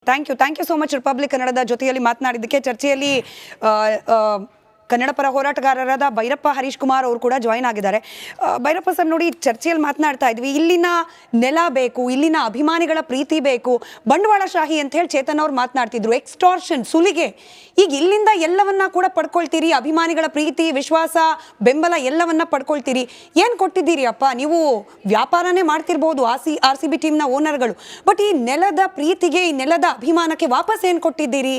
Thank you so much. Republic ಕನ್ನಡದ ಜೊತೆಯಲ್ಲಿ ಮಾತನಾಡಿದ್ದಕ್ಕೆ. ಚರ್ಚೆಯಲ್ಲಿ ಕನ್ನಡ ಪರ ಹೋರಾಟಗಾರರಾದ ಭೈರಪ್ಪ ಹರೀಶ್ ಕುಮಾರ್ ಅವರು ಕೂಡ ಜಾಯಿನ್ ಆಗಿದ್ದಾರೆ. ಭೈರಪ್ಪ ಸರ್, ನೋಡಿ, ಚರ್ಚೆಯಲ್ಲಿ ಮಾತನಾಡ್ತಾ ಇದ್ವಿ, ಇಲ್ಲಿನ ನೆಲ ಬೇಕು, ಇಲ್ಲಿನ ಅಭಿಮಾನಿಗಳ ಪ್ರೀತಿ ಬೇಕು, ಬಂಡವಾಳಶಾಹಿ ಅಂತ ಹೇಳಿ ಚೇತನ್ ಅವ್ರು ಮಾತನಾಡ್ತಿದ್ರು. ಎಕ್ಸ್ಟಾರ್ಷನ್, ಸುಲಿಗೆ. ಈಗ ಇಲ್ಲಿಂದ ಎಲ್ಲವನ್ನ ಕೂಡ ಪಡ್ಕೊಳ್ತೀರಿ, ಅಭಿಮಾನಿಗಳ ಪ್ರೀತಿ, ವಿಶ್ವಾಸ, ಬೆಂಬಲ ಎಲ್ಲವನ್ನ ಪಡ್ಕೊಳ್ತೀರಿ. ಏನು ಕೊಟ್ಟಿದ್ದೀರಿ ಅಪ್ಪ? ನೀವು ವ್ಯಾಪಾರನೇ ಮಾಡ್ತಿರ್ಬೋದು, RCB ಟೀಮ್ನ ಓನರ್ಗಳು, ಬಟ್ ಈ ನೆಲದ ಪ್ರೀತಿಗೆ, ಈ ನೆಲದ ಅಭಿಮಾನಕ್ಕೆ ವಾಪಸ್ ಏನು ಕೊಟ್ಟಿದ್ದೀರಿ?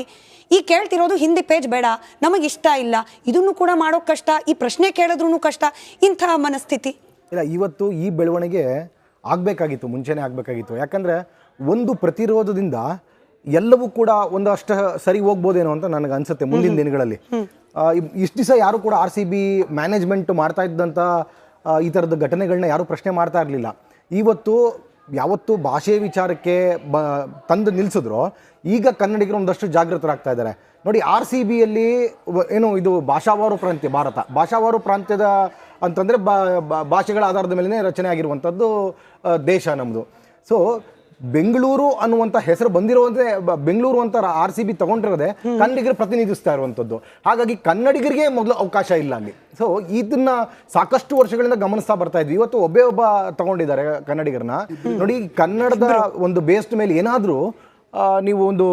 ಈ ಕೇಳ್ತಿರೋದು ಹಿಂದಿ ಪೇಜ್ ಬೇಡ, ನಮಗೆ ಇಷ್ಟ ಇಲ್ಲ, ಇದನ್ನು ಕೂಡ ಮಾಡೋಕೆ ಕಷ್ಟ, ಈ ಪ್ರಶ್ನೆ ಕೇಳಿದ್ರೂ ಕಷ್ಟ, ಇಂತಹ ಮನಸ್ಥಿತಿ ಇಲ್ಲ. ಇವತ್ತು ಈ ಬೆಳವಣಿಗೆ ಆಗಬೇಕಾಗಿತ್ತು, ಮುಂಚೆನೇ ಆಗಬೇಕಾಗಿತ್ತು. ಯಾಕಂದರೆ ಒಂದು ಪ್ರತಿರೋಧದಿಂದ ಎಲ್ಲವೂ ಕೂಡ ಒಂದಷ್ಟು ಸರಿ ಹೋಗ್ಬೋದೇನೋ ಅಂತ ನನಗೆ ಅನಿಸುತ್ತೆ ಮುಂದಿನ ದಿನಗಳಲ್ಲಿ. ಇಷ್ಟು ದಿವಸ ಯಾರು ಕೂಡ RCB ಮ್ಯಾನೇಜ್ಮೆಂಟ್ ಮಾಡ್ತಾ ಇದ್ದಂಥ ಈ ಥರದ ಘಟನೆಗಳನ್ನ ಯಾರೂ ಪ್ರಶ್ನೆ ಮಾಡ್ತಾ ಇರಲಿಲ್ಲ. ಇವತ್ತು ಯಾವತ್ತು ಭಾಷೆ ವಿಚಾರಕ್ಕೆ ತಂದು ನಿಲ್ಲಿಸಿದ್ರು, ಈಗ ಕನ್ನಡಿಗರು ಒಂದಷ್ಟು ಜಾಗೃತರಾಗ್ತಾ ಇದ್ದಾರೆ. ನೋಡಿ, RCBಯಲ್ಲಿ ಏನು ಇದು ಭಾಷಾವಾರು ಪ್ರಾಂತ್ಯ, ಭಾಷಾವಾರು ಪ್ರಾಂತ್ಯದ ಅಂತಂದರೆ ಭಾಷೆಗಳ ಆಧಾರದ ಮೇಲೇ ರಚನೆ ಆಗಿರುವಂಥದ್ದು ದೇಶ ನಮ್ಮದು. ಸೊ ಬೆಂಗಳೂರು ಅನ್ನುವಂಥ ಹೆಸರು ಬಂದಿರುವಂತೆ, ಬೆಂಗಳೂರು ಅಂತ RCB ತಗೊಂಡಿರೋದೆ ಕನ್ನಡಿಗರು ಪ್ರತಿನಿಧಿಸ್ತಾ ಇರುವಂಥದ್ದು. ಹಾಗಾಗಿ ಕನ್ನಡಿಗರಿಗೆ ಮೊದಲು ಅವಕಾಶ ಇಲ್ಲ ಅಲ್ಲಿ. ಸೊ ಇದನ್ನ ಸಾಕಷ್ಟು ವರ್ಷಗಳಿಂದ ಗಮನಿಸ್ತಾ ಬರ್ತಾ ಇದ್ವಿ. ಇವತ್ತು ಒಬ್ಬ ತಗೊಂಡಿದ್ದಾರೆ ಕನ್ನಡಿಗರನ್ನ. ನೋಡಿ, ಕನ್ನಡದ ಒಂದು ಬೇಸ್ಡ್ ಮೇಲೆ ಏನಾದರೂ ನೀವು ಒಂದು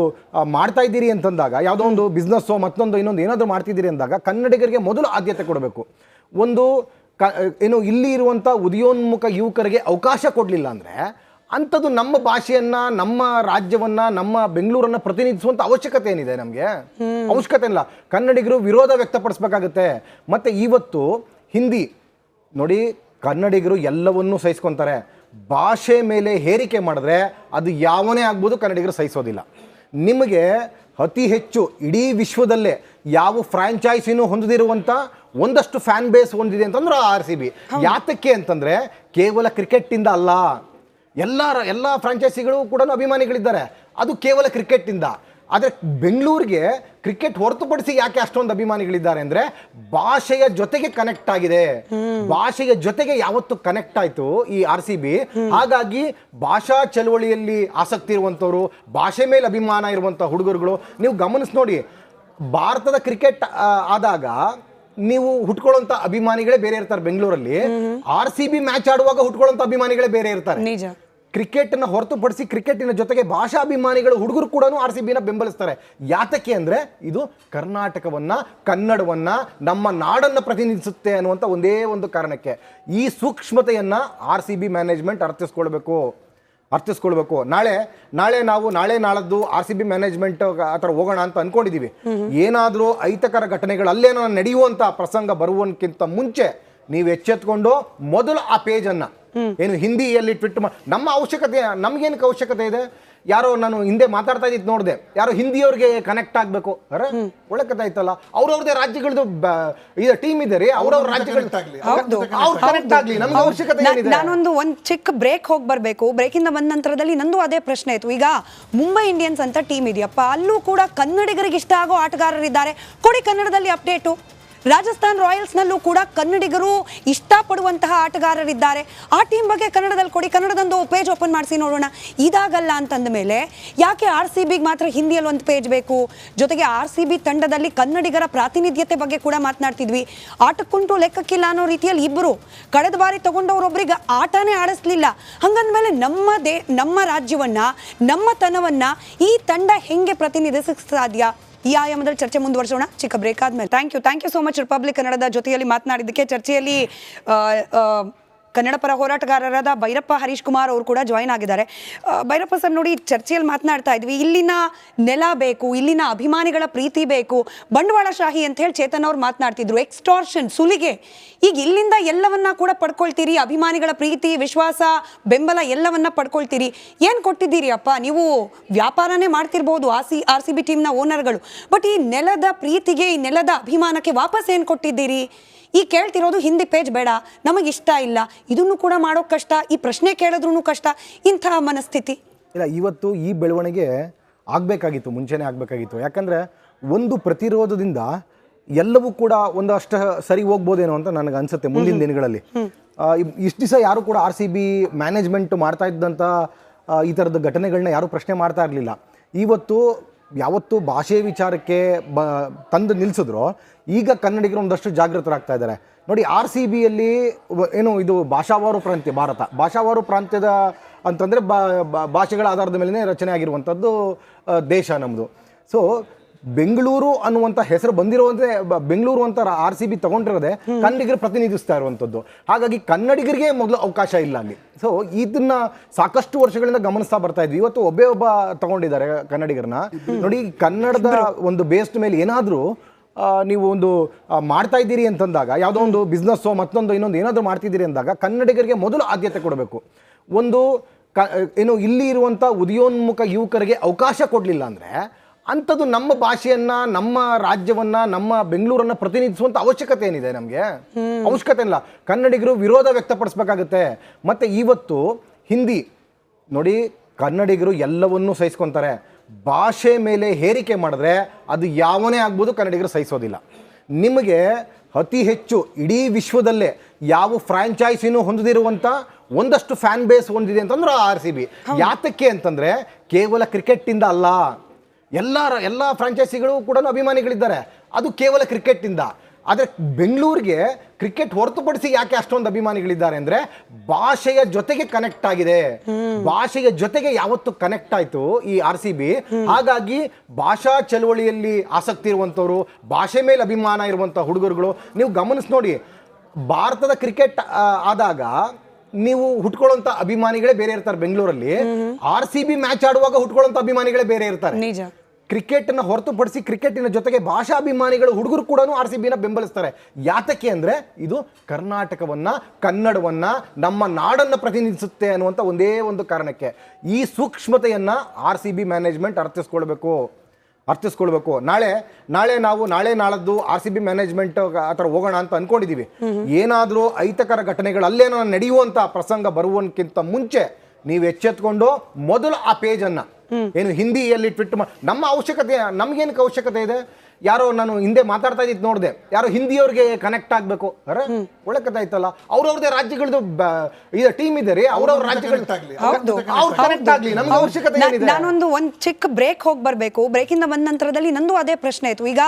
ಮಾಡ್ತಾ ಇದ್ದೀರಿ ಅಂತಂದಾಗ, ಯಾವುದೋ ಒಂದು ಬಿಸ್ನೆಸ್ಸೋ ಮತ್ತೊಂದು ಇನ್ನೊಂದು ಏನಾದರೂ ಮಾಡ್ತಿದ್ದೀರಿ ಅಂದಾಗ ಕನ್ನಡಿಗರಿಗೆ ಮೊದಲು ಆದ್ಯತೆ ಕೊಡಬೇಕು. ಒಂದು ಏನು ಇಲ್ಲಿ ಇರುವಂಥ ಉದಯೋನ್ಮುಖ ಯುವಕರಿಗೆ ಅವಕಾಶ ಕೊಡಲಿಲ್ಲ ಅಂದರೆ ಅಂಥದ್ದು ನಮ್ಮ ಭಾಷೆಯನ್ನು, ನಮ್ಮ ರಾಜ್ಯವನ್ನು, ನಮ್ಮ ಬೆಂಗಳೂರನ್ನು ಪ್ರತಿನಿಧಿಸುವಂಥ ಅವಶ್ಯಕತೆ ಏನಿದೆ? ನಮಗೆ ಅವಶ್ಯಕತೆ ಇಲ್ಲ. ಕನ್ನಡಿಗರು ವಿರೋಧ ವ್ಯಕ್ತಪಡಿಸ್ಬೇಕಾಗತ್ತೆ. ಮತ್ತು ಇವತ್ತು ಹಿಂದಿ ನೋಡಿ, ಕನ್ನಡಿಗರು ಎಲ್ಲವನ್ನೂ ಸಹಿಸ್ಕೊತಾರೆ. ಭಾಷೆ ಮೇಲೆ ಹೇರಿಕೆ ಮಾಡಿದ್ರೆ ಅದು ಯಾವನೇ ಆಗ್ಬೋದು, ಕನ್ನಡಿಗರು ಸಹಿಸೋದಿಲ್ಲ. ನಿಮಗೆ ಅತಿ ಹೆಚ್ಚು ಇಡೀ ವಿಶ್ವದಲ್ಲೇ ಯಾವ ಫ್ರಾಂಚೈಸಿನೂ ಹೊಂದಿರುವಂಥ ಒಂದಷ್ಟು ಫ್ಯಾನ್ ಬೇಸ್ ಹೊಂದಿದೆ ಅಂತಂದ್ರೆ RCB. ಯಾತಕ್ಕೆ ಅಂತಂದರೆ ಕೇವಲ ಕ್ರಿಕೆಟ್ಟಿಂದ ಅಲ್ಲ, ಎಲ್ಲ ಫ್ರಾಂಚೈಸಿಗಳು ಕೂಡ ಅಭಿಮಾನಿಗಳಿದ್ದಾರೆ, ಅದು ಕೇವಲ ಕ್ರಿಕೆಟ್ಟಿಂದ. ಆದರೆ ಬೆಂಗಳೂರಿಗೆ ಕ್ರಿಕೆಟ್ ಹೊರತುಪಡಿಸಿ ಯಾಕೆ ಅಷ್ಟೊಂದು ಅಭಿಮಾನಿಗಳಿದ್ದಾರೆ ಅಂದರೆ ಭಾಷೆಯ ಜೊತೆಗೆ ಕನೆಕ್ಟ್ ಆಗಿದೆ. ಭಾಷೆಯ ಜೊತೆಗೆ ಯಾವತ್ತು ಕನೆಕ್ಟ್ ಆಯಿತು ಈ RCB. ಹಾಗಾಗಿ ಭಾಷಾ ಚಳವಳಿಯಲ್ಲಿ ಆಸಕ್ತಿ ಇರುವಂಥವ್ರು, ಭಾಷೆ ಮೇಲೆ ಅಭಿಮಾನ ಇರುವಂಥ ಹುಡುಗರುಗಳು ನೀವು ಗಮನಿಸಿ ನೋಡಿ. ಭಾರತದ ಕ್ರಿಕೆಟ್ ಆದಾಗ ನೀವು ಹುಟ್ಕೊಳ್ಳೋಂಥ ಅಭಿಮಾನಿಗಳೇ ಬೇರೆ ಇರ್ತಾರೆ. ಬೆಂಗಳೂರಲ್ಲಿ RCB ಮ್ಯಾಚ್ ಆಡುವಾಗ ಹುಟ್ಕೊಳ್ಳೋಂಥ ಅಭಿಮಾನಿಗಳೇ ಬೇರೆ ಇರ್ತಾರೆ. ನಿಜ. ಕ್ರಿಕೆಟ್ನ ಹೊರತುಪಡಿಸಿ ಕ್ರಿಕೆಟಿನ ಜೊತೆಗೆ ಭಾಷಾ ಅಭಿಮಾನಿಗಳು ಹುಡುಗರು ಕೂಡ RCBನ ಬೆಂಬಲಿಸ್ತಾರೆ. ಯಾತಕ್ಕೆ ಅಂದರೆ ಇದು ಕರ್ನಾಟಕವನ್ನ, ಕನ್ನಡವನ್ನ, ನಮ್ಮ ನಾಡನ್ನು ಪ್ರತಿನಿಧಿಸುತ್ತೆ ಅನ್ನುವಂಥ ಒಂದೇ ಒಂದು ಕಾರಣಕ್ಕೆ. ಈ ಸೂಕ್ಷ್ಮತೆಯನ್ನ RCB ಮ್ಯಾನೇಜ್ಮೆಂಟ್ ಅರ್ಥಿಸ್ಕೊಳ್ಬೇಕು. ನಾಳೆ ನಾಳದ್ದು RCB ಮ್ಯಾನೇಜ್ಮೆಂಟ್ ಆ ಥರ ಹೋಗೋಣ ಅಂತ ಅನ್ಕೊಂಡಿದೀವಿ. ಏನಾದರೂ ಅಹಿತಕರ ಘಟನೆಗಳು ಅಲ್ಲೇನೋ ನಡೆಯುವಂಥ ಪ್ರಸಂಗ ಬರುವಕ್ಕಿಂತ ಮುಂಚೆ ನೀವು ಎಚ್ಚೆತ್ಕೊಂಡು ಮೊದಲು ಆ ಪೇಜನ್ನು ಏನು ಹಿಂದಿಯಲ್ಲಿ ಟ್ವಿಟ್ ನಮ್ಮ ಅವಶ್ಯಕತೆ, ನಮ್ಗೇನಕ್ಕೆ ಅವಶ್ಯಕತೆ ಇದೆ? ಯಾರೋ ನಾನು ಹಿಂದೆ ಮಾತಾಡ್ತಾ ಇದ್ದಿದ್ದು ನೋಡಿದೆ, ಯಾರೋ ಹಿಂದಿಯವ್ರಿಗೆ ಕನೆಕ್ಟ್ ಆಗಬೇಕು. ಒಳ್ಳೆ ಕಥೆ ಆಯ್ತಲ್ಲ. ಅವ್ರವ್ರದೇ ರಾಜ್ಯಗಳದ್ದು ಇದು ಟೀಮ್ ಇದೆ ರೀ, ಅವ್ರವ್ರ ರಾಜ್ಯಗಳು ಕನೆಕ್ಟ್ ಆಗಲಿ, ನಮ್ಗೆ ಅವಶ್ಯಕತೆ ಏನಿದೆ? ನಾನೊಂದು ಚಿಕ್ಕ ಬ್ರೇಕ್ ಹೋಗಿ ಬರಬೇಕು. ಬ್ರೇಕಿಂದ ಬಂದ ನಂತರದಲ್ಲಿ ನಂದು ಅದೇ ಪ್ರಶ್ನೆ ಇತ್ತು. ಈಗ ಮುಂಬೈ ಇಂಡಿಯನ್ಸ್ ಅಂತ ಟೀಮ್ ಇದೆಯಪ್ಪ, ಅಲ್ಲೂ ಕೂಡ ಕನ್ನಡಿಗರಿಗೆ ಇಷ್ಟ ಆಗೋ ಆಟಗಾರರಿದ್ದಾರೆ. ಕೊಡಿ ಕನ್ನಡದಲ್ಲಿ ಅಪ್ಡೇಟು. ರಾಜಸ್ಥಾನ್ ರಾಯಲ್ಸ್ನಲ್ಲೂ ಕೂಡ ಕನ್ನಡಿಗರು ಇಷ್ಟಪಡುವಂತಹ ಆಟಗಾರರಿದ್ದಾರೆ. ಆ ಟೀಮ್ ಬಗ್ಗೆ ಕನ್ನಡದಲ್ಲಿ ಕೊಡಿ, ಕನ್ನಡದೊಂದು ಪೇಜ್ ಓಪನ್ ಮಾಡಿಸಿ ನೋಡೋಣ. ಇದಾಗಲ್ಲ ಅಂತಂದ ಮೇಲೆ ಯಾಕೆ RCBಗೆ ಮಾತ್ರ ಹಿಂದಿಯಲ್ಲಿ ಒಂದು ಪೇಜ್ ಬೇಕು? ಜೊತೆಗೆ RCB ತಂಡದಲ್ಲಿ ಕನ್ನಡಿಗರ ಪ್ರಾತಿನಿಧ್ಯತೆ ಬಗ್ಗೆ ಕೂಡ ಮಾತನಾಡ್ತಿದ್ವಿ. ಆಟಕ್ಕುಂಟು ಲೆಕ್ಕಕ್ಕಿಲ್ಲ ಅನ್ನೋ ರೀತಿಯಲ್ಲಿ ಇಬ್ಬರು ಕಳೆದ ಬಾರಿ ತಗೊಂಡವರೊಬ್ಬರಿಗೆ ಆಟನೇ ಆಡಿಸ್ಲಿಲ್ಲ. ಹಂಗಂದ್ಮೇಲೆ ನಮ್ಮ ರಾಜ್ಯವನ್ನ, ನಮ್ಮ ತನವನ್ನ ಈ ತಂಡ ಹೆಂಗೆ ಪ್ರತಿನಿಧಿಸಕ್ಕೆ ಸಾಧ್ಯ? ಈ ಆಯಾಮದಲ್ಲಿ ಚರ್ಚೆ ಮುಂದುವರಿಸೋಣ ಚಿಕ್ಕ ಬ್ರೇಕ್ ಆದ್ಮೇಲೆ. Thank you so much. Republic ಕನ್ನಡದ ಜೊತೆಯಲ್ಲಿ ಮಾತನಾಡಿದ್ದಕ್ಕೆ. ಚರ್ಚೆಯಲ್ಲಿ ಕನ್ನಡ ಪರ ಹೋರಾಟಗಾರರಾದ ಭೈರಪ್ಪ ಹರೀಶ್ ಕುಮಾರ್ ಅವರು ಕೂಡ ಜಾಯಿನ್ ಆಗಿದ್ದಾರೆ. ಭೈರಪ್ಪ ಸರ್, ನೋಡಿ, ಚರ್ಚೆಯಲ್ಲಿ ಮಾತನಾಡ್ತಾ ಇದ್ವಿ, ಇಲ್ಲಿನ ನೆಲ ಬೇಕು, ಇಲ್ಲಿನ ಅಭಿಮಾನಿಗಳ ಪ್ರೀತಿ ಬೇಕು, ಬಂಡವಾಳಶಾಹಿ ಅಂತ ಹೇಳಿ ಚೇತನ್ ಅವ್ರು ಮಾತನಾಡ್ತಿದ್ರು. ಎಕ್ಸ್ಟಾರ್ಷನ್, ಸುಲಿಗೆ. ಈಗ ಇಲ್ಲಿಂದ ಎಲ್ಲವನ್ನ ಕೂಡ ಪಡ್ಕೊಳ್ತೀರಿ, ಅಭಿಮಾನಿಗಳ ಪ್ರೀತಿ, ವಿಶ್ವಾಸ, ಬೆಂಬಲ ಎಲ್ಲವನ್ನ ಪಡ್ಕೊಳ್ತೀರಿ. ಏನು ಕೊಟ್ಟಿದ್ದೀರಿ ಅಪ್ಪ? ನೀವು ವ್ಯಾಪಾರನೇ ಮಾಡ್ತಿರ್ಬೋದು, RCB ಟೀಮ್ನ ಓನರ್ಗಳು, ಬಟ್ ಈ ನೆಲದ ಪ್ರೀತಿಗೆ, ಈ ನೆಲದ ಅಭಿಮಾನಕ್ಕೆ ವಾಪಸ್ ಏನು ಕೊಟ್ಟಿದ್ದೀರಿ? ಈ ಕೇಳ್ತಿರೋದು ಹಿಂದಿ ಪೇಜ್ ಬೇಡ, ನಮಗೆ ಇಷ್ಟ ಇಲ್ಲ, ಇದನ್ನು ಕೂಡ ಮಾಡೋಕೆ ಕಷ್ಟ, ಈ ಪ್ರಶ್ನೆ ಕೇಳಿದ್ರೂ ಕಷ್ಟ, ಇಂತಹ ಮನಸ್ಥಿತಿ ಇಲ್ಲ. ಇವತ್ತು ಈ ಬೆಳವಣಿಗೆ ಆಗಬೇಕಾಗಿತ್ತು, ಮುಂಚೆನೇ ಆಗಬೇಕಾಗಿತ್ತು. ಯಾಕಂದರೆ ಒಂದು ಪ್ರತಿರೋಧದಿಂದ ಎಲ್ಲವೂ ಕೂಡ ಒಂದಷ್ಟು ಸರಿ ಹೋಗ್ಬೋದೇನೋ ಅಂತ ನನಗೆ ಅನಿಸುತ್ತೆ ಮುಂದಿನ ದಿನಗಳಲ್ಲಿ. ಇಷ್ಟು ದಿವಸ ಯಾರು ಕೂಡ RCB ಮ್ಯಾನೇಜ್ಮೆಂಟ್ ಮಾಡ್ತಾ ಇದ್ದಂಥ ಈ ಥರದ ಘಟನೆಗಳನ್ನ ಯಾರೂ ಪ್ರಶ್ನೆ ಮಾಡ್ತಾ ಇರಲಿಲ್ಲ. ಇವತ್ತು ಯಾವತ್ತು ಭಾಷೆ ವಿಚಾರಕ್ಕೆ ತಂದು ನಿಲ್ಲಿಸಿದ್ರು, ಈಗ ಕನ್ನಡಿಗರು ಒಂದಷ್ಟು ಜಾಗೃತರಾಗ್ತಾ ಇದ್ದಾರೆ. ನೋಡಿ, RCBಯಲ್ಲಿ ಏನು ಇದು ಭಾಷಾವಾರು ಪ್ರಾಂತ್ಯ, ಭಾಷಾವಾರು ಪ್ರಾಂತ್ಯದ ಅಂತಂದರೆ ಭಾಷೆಗಳ ಆಧಾರದ ಮೇಲೆ ರಚನೆ ಆಗಿರುವಂಥದ್ದು ದೇಶ ನಮ್ಮದು. ಸೊ ಬೆಂಗಳೂರು ಅನ್ನುವಂಥ ಹೆಸರು ಬಂದಿರುವಂತೆ ಬೆಂಗಳೂರು ಅಂತ RCB ತಗೊಂಡಿರೋದೆ ಕನ್ನಡಿಗರು ಪ್ರತಿನಿಧಿಸ್ತಾ ಇರುವಂಥದ್ದು. ಹಾಗಾಗಿ ಕನ್ನಡಿಗರಿಗೆ ಮೊದಲು ಅವಕಾಶ ಇಲ್ಲ ಅಲ್ಲಿ. ಸೊ ಇದನ್ನ ಸಾಕಷ್ಟು ವರ್ಷಗಳಿಂದ ಗಮನಿಸ್ತಾ ಬರ್ತಾ ಇದ್ವಿ. ಇವತ್ತು ಒಬ್ಬ ತಗೊಂಡಿದ್ದಾರೆ ಕನ್ನಡಿಗರನ್ನ. ನೋಡಿ, ಕನ್ನಡದ ಒಂದು ಬೇಸ್ಡ್ ಮೇಲೆ ಏನಾದರೂ ನೀವು ಒಂದು ಮಾಡ್ತಾ ಇದ್ದೀರಿ ಅಂತಂದಾಗ, ಯಾವುದೋ ಒಂದು ಬಿಸ್ನೆಸ್ಸೋ ಮತ್ತೊಂದು ಇನ್ನೊಂದು ಏನಾದರೂ ಮಾಡ್ತಿದ್ದೀರಿ ಅಂದಾಗ ಕನ್ನಡಿಗರಿಗೆ ಮೊದಲು ಆದ್ಯತೆ ಕೊಡಬೇಕು. ಒಂದು ಏನು ಇಲ್ಲಿ ಇರುವಂಥ ಉದಯೋನ್ಮುಖ ಯುವಕರಿಗೆ ಅವಕಾಶ ಕೊಡಲಿಲ್ಲ ಅಂದರೆ ಅಂಥದ್ದು ನಮ್ಮ ಭಾಷೆಯನ್ನ, ನಮ್ಮ ರಾಜ್ಯವನ್ನ, ನಮ್ಮ ಬೆಂಗಳೂರನ್ನ ಪ್ರತಿನಿಧಿಸುವಂಥ ಅವಶ್ಯಕತೆ ಏನಿದೆ? ನಮಗೆ ಅವಶ್ಯಕತೆ ಇಲ್ಲ. ಕನ್ನಡಿಗರು ವಿರೋಧ ವ್ಯಕ್ತಪಡಿಸ್ಬೇಕಾಗತ್ತೆ. ಮತ್ತೆ ಇವತ್ತು ಹಿಂದಿ ನೋಡಿ, ಕನ್ನಡಿಗರು ಎಲ್ಲವನ್ನೂ ಸಹಿಸ್ಕೊತಾರೆ. ಭಾಷೆ ಮೇಲೆ ಹೇರಿಕೆ ಮಾಡಿದ್ರೆ ಅದು ಯಾವನೇ ಆಗ್ಬೋದು, ಕನ್ನಡಿಗರು ಸಹಿಸೋದಿಲ್ಲ. ನಿಮಗೆ ಅತಿ ಹೆಚ್ಚು ಇಡೀ ವಿಶ್ವದಲ್ಲೇ ಯಾವ ಫ್ರಾಂಚೈಸಿನೂ ಹೊಂದಿರುವಂಥ ಒಂದಷ್ಟು ಫ್ಯಾನ್ ಬೇಸ್ ಹೊಂದಿದೆ ಅಂತಂದ್ರೆ RCB. ಯಾತಕ್ಕೆ ಅಂತಂದ್ರೆ ಕೇವಲ ಕ್ರಿಕೆಟ್ಟಿಂದ ಅಲ್ಲ, ಎಲ್ಲ ಫ್ರಾಂಚೈಸಿಗಳು ಕೂಡ ಅಭಿಮಾನಿಗಳಿದ್ದಾರೆ, ಅದು ಕೇವಲ ಕ್ರಿಕೆಟ್ಟಿಂದ. ಆದರೆ ಬೆಂಗಳೂರಿಗೆ ಕ್ರಿಕೆಟ್ ಹೊರತುಪಡಿಸಿ ಯಾಕೆ ಅಷ್ಟೊಂದು ಅಭಿಮಾನಿಗಳಿದ್ದಾರೆ ಅಂದರೆ ಭಾಷೆಯ ಜೊತೆಗೆ ಕನೆಕ್ಟ್ ಆಗಿದೆ. ಭಾಷೆಯ ಜೊತೆಗೆ ಯಾವತ್ತು ಕನೆಕ್ಟ್ ಆಯಿತು ಈ RCB. ಹಾಗಾಗಿ ಭಾಷಾ ಚಳವಳಿಯಲ್ಲಿ ಆಸಕ್ತಿ ಇರುವಂಥವ್ರು, ಭಾಷೆ ಮೇಲೆ ಅಭಿಮಾನ ಇರುವಂಥ ಹುಡುಗರುಗಳು ನೀವು ಗಮನಿಸಿ ನೋಡಿ. ಭಾರತದ ಕ್ರಿಕೆಟ್ ಆದಾಗ ನೀವು ಹುಟ್ಕೊಳ್ಳೋಂಥ ಅಭಿಮಾನಿಗಳೇ ಬೇರೆ ಇರ್ತಾರೆ. ಬೆಂಗಳೂರಲ್ಲಿ RCB ಮ್ಯಾಚ್ ಆಡುವಾಗ ಹುಟ್ಕೊಳ್ಳೋಂಥ ಅಭಿಮಾನಿಗಳೇ ಬೇರೆ ಇರ್ತಾರೆ. ನಿಜ. ಕ್ರಿಕೆಟ್ನ ಹೊರತುಪಡಿಸಿ ಕ್ರಿಕೆಟಿನ ಜೊತೆಗೆ ಭಾಷಾ ಅಭಿಮಾನಿಗಳು ಹುಡುಗರು ಕೂಡ RCBನ ಬೆಂಬಲಿಸ್ತಾರೆ. ಯಾತಕ್ಕೆ ಅಂದರೆ ಇದು ಕರ್ನಾಟಕವನ್ನ, ಕನ್ನಡವನ್ನ, ನಮ್ಮ ನಾಡನ್ನ ಪ್ರತಿನಿಧಿಸುತ್ತೆ ಅನ್ನುವಂಥ ಒಂದೇ ಒಂದು ಕಾರಣಕ್ಕೆ. ಈ ಸೂಕ್ಷ್ಮತೆಯನ್ನ RCB ಮ್ಯಾನೇಜ್ಮೆಂಟ್ ಅರ್ಥಿಸ್ಕೊಳ್ಬೇಕು. ನಾಳೆ ನಾಳದ್ದು RCB ಮ್ಯಾನೇಜ್ಮೆಂಟ್ ಆ ಥರ ಹೋಗೋಣ ಅಂತ ಅನ್ಕೊಂಡಿದೀವಿ. ಏನಾದರೂ ಅಹಿತಕರ ಘಟನೆಗಳು ಅಲ್ಲೇನೋ ನಡೆಯುವಂಥ ಪ್ರಸಂಗ ಬರುವಕ್ಕಿಂತ ಮುಂಚೆ ನೀವು ಎಚ್ಚೆತ್ಕೊಂಡು ಮೊದಲು ಆ ಪೇಜನ್ನು ಏನು ಹಿಂದಿಯಲ್ಲಿ ಟ್ವಿಟ್ ನಮ್ಮ ಅವಶ್ಯಕತೆ, ನಮ್ಗೇನಕ್ಕೆ ಅವಶ್ಯಕತೆ ಇದೆ? ಯಾರೋ ನಾನು ಹಿಂದೆ ಮಾತಾಡ್ತಾ ಇದ್ದಿದ್ದು ನೋಡಿದೆ, ಯಾರೋ ಹಿಂದಿಯವ್ರಿಗೆ ಕನೆಕ್ಟ್ ಆಗಬೇಕು. ಅರೆ ಒಳ್ಳೆ ಕಥೆ ಆಯ್ತಲ್ಲ. ಅವ್ರವ್ರದೇ ರಾಜ್ಯಗಳದ್ದು ಇದು ಟೀಮ್ ಇದೆ ರೀ, ಅವ್ರವ್ರ ರಾಜ್ಯಗಳು ಕನೆಕ್ಟ್ ಆಗಲಿ, ನಮ್ಗೆ ಅವಶ್ಯಕತೆ ಏನಿದೆ? ನಾನೊಂದು ಚಿಕ್ಕ ಬ್ರೇಕ್ ಹೋಗಿ ಬರಬೇಕು. ಬ್ರೇಕಿಂದ ಬಂದ ನಂತರದಲ್ಲಿ ನಂದು ಅದೇ ಪ್ರಶ್ನೆ ಆಯ್ತು. ಈಗ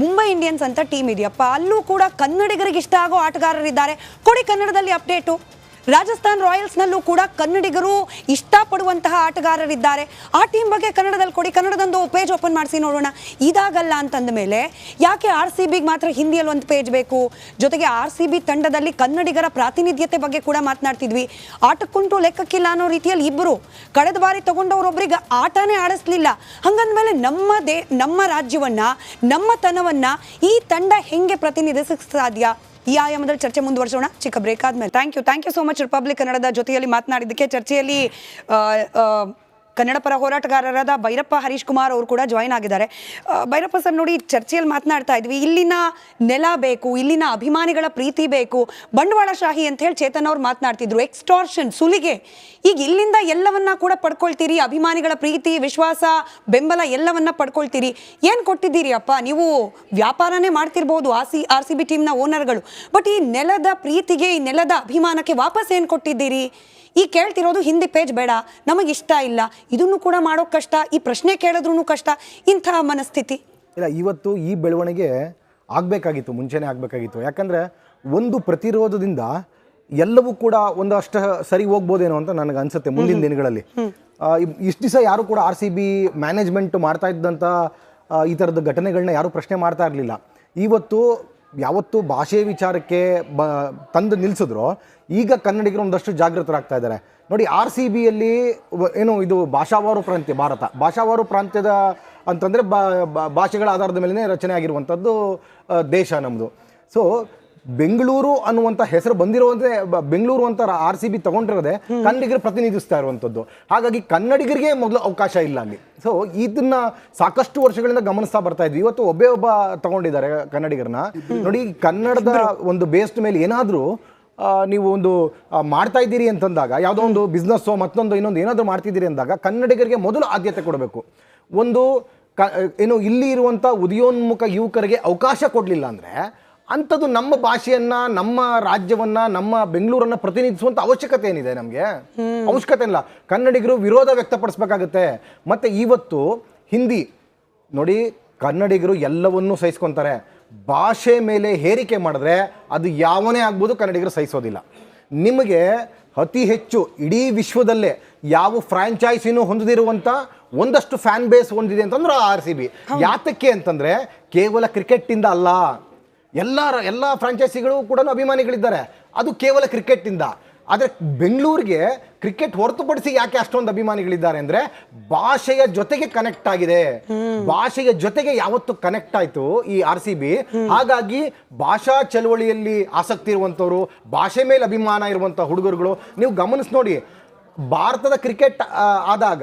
ಮುಂಬೈ ಇಂಡಿಯನ್ಸ್ ಅಂತ ಟೀಮ್ ಇದೆಯಪ್ಪ, ಅಲ್ಲೂ ಕೂಡ ಕನ್ನಡಿಗರಿಗೆ ಇಷ್ಟ ಆಗೋ ಆಟಗಾರರಿದ್ದಾರೆ. ಕೊಡಿ ಕನ್ನಡದಲ್ಲಿ ಅಪ್ಡೇಟು. ರಾಜಸ್ಥಾನ್ ರಾಯಲ್ಸ್ನಲ್ಲೂ ಕೂಡ ಕನ್ನಡಿಗರು ಇಷ್ಟಪಡುವಂತಹ ಆಟಗಾರರಿದ್ದಾರೆ. ಆ ಟೀಮ್ ಬಗ್ಗೆ ಕನ್ನಡದಲ್ಲಿ ಕೊಡಿ, ಕನ್ನಡದೊಂದು ಪೇಜ್ ಓಪನ್ ಮಾಡಿಸಿ ನೋಡೋಣ. ಇದಾಗಲ್ಲ ಅಂತಂದ ಮೇಲೆ ಯಾಕೆ RCBಗೆ ಮಾತ್ರ ಹಿಂದಿಯಲ್ಲಿ ಒಂದು ಪೇಜ್ ಬೇಕು? ಜೊತೆಗೆ RCB ತಂಡದಲ್ಲಿ ಕನ್ನಡಿಗರ ಪ್ರಾತಿನಿಧ್ಯತೆ ಬಗ್ಗೆ ಕೂಡ ಮಾತನಾಡ್ತಿದ್ವಿ. ಆಟಕ್ಕುಂಟು ಲೆಕ್ಕಕ್ಕಿಲ್ಲ ಅನ್ನೋ ರೀತಿಯಲ್ಲಿ ಇಬ್ಬರು ಕಳೆದ ಬಾರಿ ತಗೊಂಡವರೊಬ್ಬರಿಗೆ ಆಟನೇ ಆಡಿಸ್ಲಿಲ್ಲ. ಹಂಗಂದ್ಮೇಲೆ ನಮ್ಮ ರಾಜ್ಯವನ್ನ, ನಮ್ಮ ತನವನ್ನ ಈ ತಂಡ ಹೆಂಗೆ ಪ್ರತಿನಿಧಿಸಕ್ಕೆ ಸಾಧ್ಯ? ಈ ಆಯಾಮದಲ್ಲಿ ಚರ್ಚೆ ಮುಂದುವರಿಸೋಣ ಚಿಕ್ಕ ಬ್ರೇಕ್ ಆದ್ಮೇಲೆ. Thank you so much. Republic ಕನ್ನಡದ ಜೊತೆಯಲ್ಲಿ ಮಾತನಾಡಿದ್ದಕ್ಕೆ. ಚರ್ಚೆಯಲ್ಲಿ ಕನ್ನಡ ಪರ ಹೋರಾಟಗಾರರಾದ ಭೈರಪ್ಪ ಹರೀಶ್ ಕುಮಾರ್ ಅವರು ಕೂಡ ಜಾಯಿನ್ ಆಗಿದ್ದಾರೆ. ಭೈರಪ್ಪ ಸರ್, ನೋಡಿ, ಚರ್ಚೆಯಲ್ಲಿ ಮಾತನಾಡ್ತಾ ಇದ್ವಿ, ಇಲ್ಲಿನ ನೆಲ ಬೇಕು, ಇಲ್ಲಿನ ಅಭಿಮಾನಿಗಳ ಪ್ರೀತಿ ಬೇಕು, ಬಂಡವಾಳಶಾಹಿ ಅಂತ ಹೇಳಿ ಚೇತನ್ ಅವ್ರು ಮಾತನಾಡ್ತಿದ್ರು. ಎಕ್ಸ್ಟಾರ್ಷನ್, ಸುಲಿಗೆ. ಈಗ ಇಲ್ಲಿಂದ ಎಲ್ಲವನ್ನ ಕೂಡ ಪಡ್ಕೊಳ್ತೀರಿ, ಅಭಿಮಾನಿಗಳ ಪ್ರೀತಿ, ವಿಶ್ವಾಸ, ಬೆಂಬಲ ಎಲ್ಲವನ್ನ ಪಡ್ಕೊಳ್ತೀರಿ. ಏನು ಕೊಟ್ಟಿದ್ದೀರಿ ಅಪ್ಪ? ನೀವು ವ್ಯಾಪಾರನೇ ಮಾಡ್ತಿರ್ಬೋದು RCB ಟೀಮ್ನ ಓನರ್ಗಳು, ಬಟ್ ಈ ನೆಲದ ಪ್ರೀತಿಗೆ, ಈ ನೆಲದ ಅಭಿಮಾನಕ್ಕೆ ವಾಪಸ್ ಏನು ಕೊಟ್ಟಿದ್ದೀರಿ? ಈ ಕೇಳ್ತಿರೋದು ಹಿಂದಿ ಪೇಜ್ ಬೇಡ, ನಮಗಿಷ್ಟ ಇಲ್ಲ, ಇದನ್ನು ಕೂಡ ಮಾಡೋಕೆ ಕಷ್ಟ, ಈ ಪ್ರಶ್ನೆ ಕೇಳಿದ್ರೂ ಕಷ್ಟ, ಇಂಥ ಮನಸ್ಥಿತಿ ಇಲ್ಲ. ಇವತ್ತು ಈ ಬೆಳವಣಿಗೆ ಆಗಬೇಕಾಗಿತ್ತು, ಮುಂಚೆನೇ ಆಗಬೇಕಾಗಿತ್ತು. ಯಾಕಂದರೆ ಒಂದು ಪ್ರತಿರೋಧದಿಂದ ಎಲ್ಲವೂ ಕೂಡ ಒಂದಷ್ಟು ಸರಿ ಹೋಗ್ಬೋದೇನೋ ಅಂತ ನನಗೆ ಅನ್ಸುತ್ತೆ ಮುಂದಿನ ದಿನಗಳಲ್ಲಿ. ಇಷ್ಟು ದಿವಸ ಯಾರು ಕೂಡ RCB ಮ್ಯಾನೇಜ್ಮೆಂಟ್ ಮಾಡ್ತಾ ಇದ್ದಂಥ ಈ ಥರದ ಘಟನೆಗಳನ್ನ ಯಾರೂ ಪ್ರಶ್ನೆ ಮಾಡ್ತಾ ಇರಲಿಲ್ಲ. ಇವತ್ತು ಯಾವತ್ತು ಭಾಷೆ ವಿಚಾರಕ್ಕೆ ತಂದು ನಿಲ್ಲಿಸಿದ್ರು, ಈಗ ಕನ್ನಡಿಗರು ಒಂದಷ್ಟು ಜಾಗೃತರಾಗ್ತಾ ಇದ್ದಾರೆ. ನೋಡಿ, RCBಯಲ್ಲಿ ಏನು ಇದು ಭಾಷಾವಾರು ಪ್ರಾಂತ್ಯ, ಭಾಷಾವಾರು ಪ್ರಾಂತ್ಯದ ಅಂತಂದರೆ ಭಾಷೆಗಳ ಆಧಾರದ ಮೇಲೆ ರಚನೆ ಆಗಿರುವಂಥದ್ದು ದೇಶ ನಮ್ಮದು. ಸೊ ಬೆಂಗಳೂರು ಅನ್ನುವಂಥ ಹೆಸರು ಬಂದಿರುವಂತೆ ಬೆಂಗಳೂರು ಅಂತ RCB ತಗೊಂಡಿರೋದೆ ಕನ್ನಡಿಗರು ಪ್ರತಿನಿಧಿಸ್ತಾ ಇರುವಂಥದ್ದು. ಹಾಗಾಗಿ ಕನ್ನಡಿಗರಿಗೆ ಮೊದಲು ಅವಕಾಶ ಇಲ್ಲ ಅಲ್ಲಿ. ಸೊ ಇದನ್ನ ಸಾಕಷ್ಟು ವರ್ಷಗಳಿಂದ ಗಮನಿಸ್ತಾ ಬರ್ತಾ ಇದ್ವಿ. ಇವತ್ತು ಒಬ್ಬ ತಗೊಂಡಿದ್ದಾರೆ ಕನ್ನಡಿಗರನ್ನ. ನೋಡಿ, ಕನ್ನಡದ ಒಂದು ಬೇಸ್ಡ್ ಮೇಲೆ ಏನಾದರೂ ನೀವು ಒಂದು ಮಾಡ್ತಾ ಇದ್ದೀರಿ ಅಂತಂದಾಗ, ಯಾವುದೋ ಒಂದು ಬಿಸ್ನೆಸ್ಸೋ ಮತ್ತೊಂದು ಇನ್ನೊಂದು ಏನಾದರೂ ಮಾಡ್ತಿದ್ದೀರಿ ಅಂದಾಗ ಕನ್ನಡಿಗರಿಗೆ ಮೊದಲು ಆದ್ಯತೆ ಕೊಡಬೇಕು. ಏನು ಇಲ್ಲಿ ಇರುವಂಥ ಉದಯೋನ್ಮುಖ ಯುವಕರಿಗೆ ಅವಕಾಶ ಕೊಡಲಿಲ್ಲ ಅಂದರೆ ಅಂಥದ್ದು ನಮ್ಮ ಭಾಷೆಯನ್ನ, ನಮ್ಮ ರಾಜ್ಯವನ್ನ, ನಮ್ಮ ಬೆಂಗಳೂರನ್ನ ಪ್ರತಿನಿಧಿಸುವಂತ ಅವಶ್ಯಕತೆ ಏನಿದೆ ನಮಗೆ? ಅವಶ್ಯಕತೆ ಇಲ್ಲ. ಕನ್ನಡಿಗರು ವಿರೋಧ ವ್ಯಕ್ತಪಡಿಸ್ಬೇಕಾಗತ್ತೆ. ಮತ್ತೆ ಇವತ್ತು ಹಿಂದಿ ನೋಡಿ, ಕನ್ನಡಿಗರು ಎಲ್ಲವನ್ನೂ ಸಹಿಸ್ಕೊಂತಾರೆ. ಭಾಷೆ ಮೇಲೆ ಹೇರಿಕೆ ಮಾಡಿದ್ರೆ ಅದು ಯಾವನೇ ಆಗ್ಬೋದು, ಕನ್ನಡಿಗರು ಸಹಿಸೋದಿಲ್ಲ. ನಿಮಗೆ ಅತಿ ಹೆಚ್ಚು ಇಡೀ ವಿಶ್ವದಲ್ಲೇ ಯಾವ ಫ್ರಾಂಚೈಸಿನೂ ಹೊಂದದಿರುವಂಥ ಒಂದಷ್ಟು ಫ್ಯಾನ್ ಬೇಸ್ ಹೊಂದಿದೆ ಅಂತಂದ್ರೆ RCB. ಯಾತಕ್ಕೆ ಅಂತಂದರೆ ಕೇವಲ ಕ್ರಿಕೆಟ್ಟಿಂದ ಅಲ್ಲ, ಎಲ್ಲ ಫ್ರಾಂಚೈಸಿಗಳು ಕೂಡ ಅಭಿಮಾನಿಗಳಿದ್ದಾರೆ, ಅದು ಕೇವಲ ಕ್ರಿಕೆಟ್ಟಿಂದ. ಆದರೆ ಬೆಂಗಳೂರಿಗೆ ಕ್ರಿಕೆಟ್ ಹೊರತುಪಡಿಸಿ ಯಾಕೆ ಅಷ್ಟೊಂದು ಅಭಿಮಾನಿಗಳಿದ್ದಾರೆ ಅಂದರೆ ಭಾಷೆಯ ಜೊತೆಗೆ ಕನೆಕ್ಟ್ ಆಗಿದೆ. ಭಾಷೆಯ ಜೊತೆಗೆ ಯಾವತ್ತು ಕನೆಕ್ಟ್ ಆಯಿತು ಈ RCB. ಹಾಗಾಗಿ ಭಾಷಾ ಚಳವಳಿಯಲ್ಲಿ ಆಸಕ್ತಿ ಇರುವಂಥವ್ರು, ಭಾಷೆ ಮೇಲೆ ಅಭಿಮಾನ ಇರುವಂಥ ಹುಡುಗರುಗಳು ನೀವು ಗಮನಿಸಿ ನೋಡಿ. ಭಾರತದ ಕ್ರಿಕೆಟ್ ಆದಾಗ